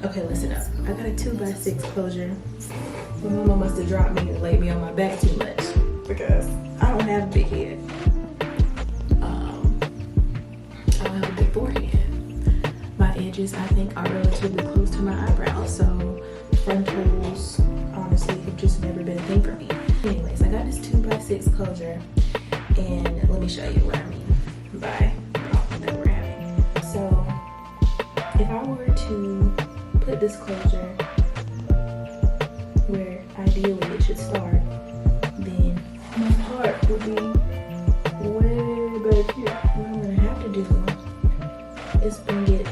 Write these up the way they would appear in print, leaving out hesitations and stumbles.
Okay, listen up. I got a 2x6 closure. My mama must have dropped me and laid me on my back too much because I don't have a big head. I don't have a big forehead. My edges, I think, are relatively close to my eyebrows, so frontals, honestly, have just never been a thing for me. Anyways, I got this 2x6 closure, and let me show you what I mean by the problem that we're having. So, if I were to put this closure where ideally it should start, then my part would be way back here. What I'm gonna have to do is bring it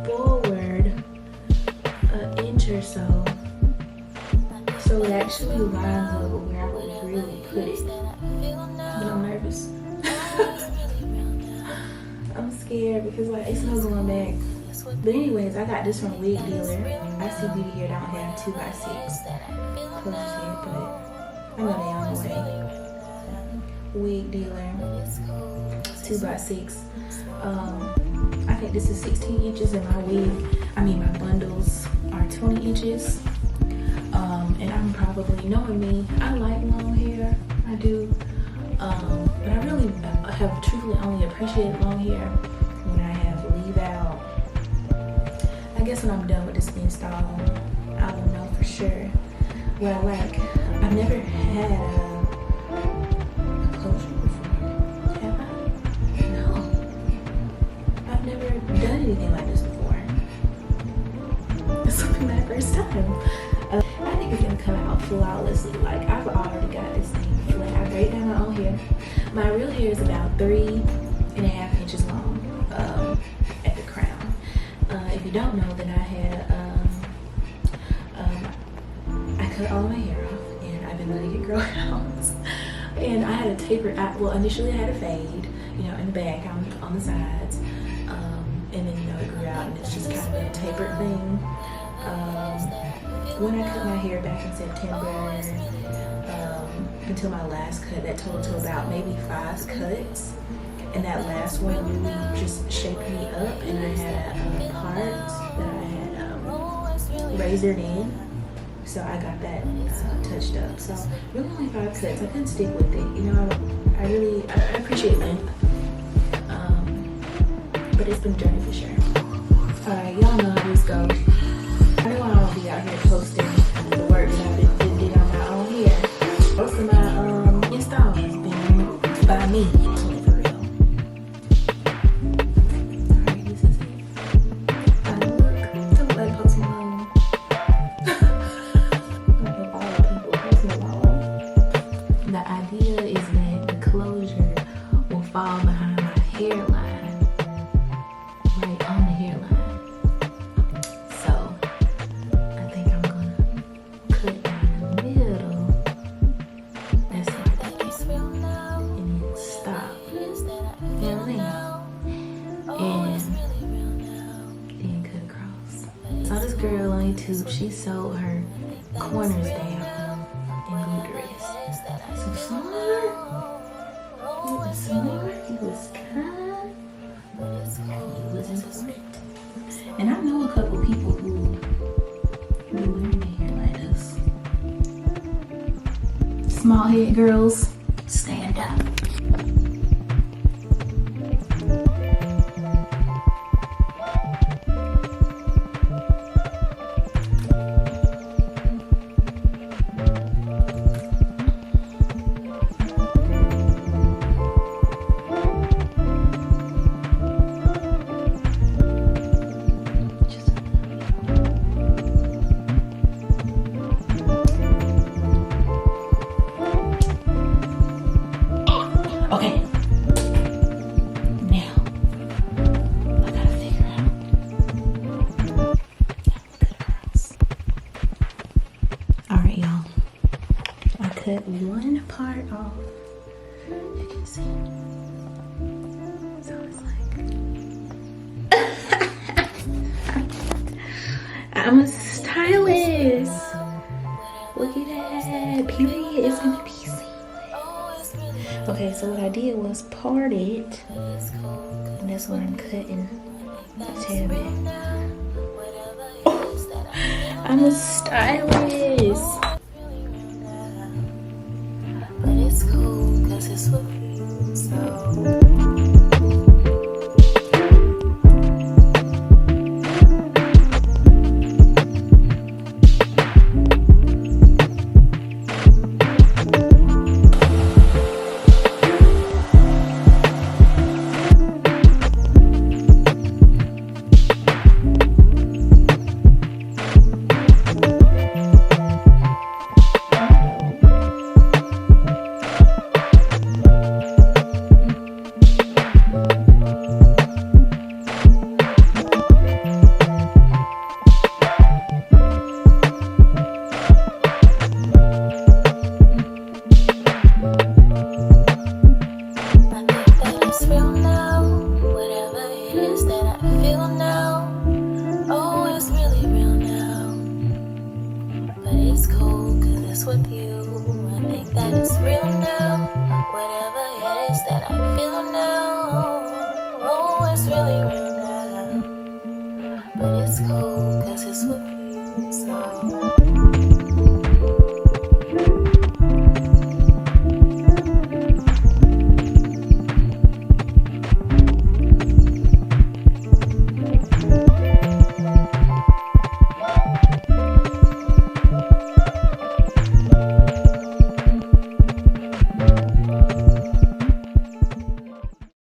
forward an inch or so it actually lines up where I would really put it. But I'm nervous. I'm scared because like it's no going back. But anyways, I got this from a wig dealer. iseebeauty here don't have 2x6 closures here, but I know they on the way. Wig dealer, 2x6. I think this is 16 inches, and my bundles are 20 inches. And I'm probably, knowing me, I like long hair, I do. But I really have truthfully only appreciated long hair when I have leave out. I guess when I'm done with this install, I will know for sure what I like. I've never had a closure before, have I? No. I've never done anything like this before. This will be my first time. I think it's gonna come out flawlessly. Like, I've already got this thing flat. I braid down my own hair. My real hair is about 3.5 inches long at the crown. If you don't know, then I cut all my hair off, and I've been letting it grow out. And I had a taper. Initially I had a fade, in the back, on the sides, and then it grew out, and it's just kind of a tapered thing. When I cut my hair back in September, until my last cut, that totaled to about maybe 5 cuts. And that last one really just shaped me up, and I had a part that I had razored in. So I got that touched up. So really only 5 cuts. I couldn't stick with it. I appreciate length. But it's been a journey for sure. Alright, y'all know how this goes. I know I don't be out here posting the work that I've been did on my own hair. Most of my installs has been by me, for real. Alright, this is it. I look like Post Malone. Like all the people Post Malone. The idea is that the closure will fall behind my hairline, right on the hairline. She sewed her corners down in glue dress. So smart. He was smart. He was kind. He was important. And I know a couple people who wear their hair like this. Small head girls, stand up. Cut one part off. You can see. So it's like I'm a stylist. Look at that. Period. It's gonna be seamless. Okay, so what I did was part it, and that's what I'm cutting the tab at. Oh. I'm a stylist. But it's cool, cause it's with you, so it's real now. Whatever it is that I feel now, oh, it's really real now. But it's cool, cause it's with you. I think that it's real now. Whatever it is that I feel now, oh, it's really real now. But it's cool, cause it's with you, so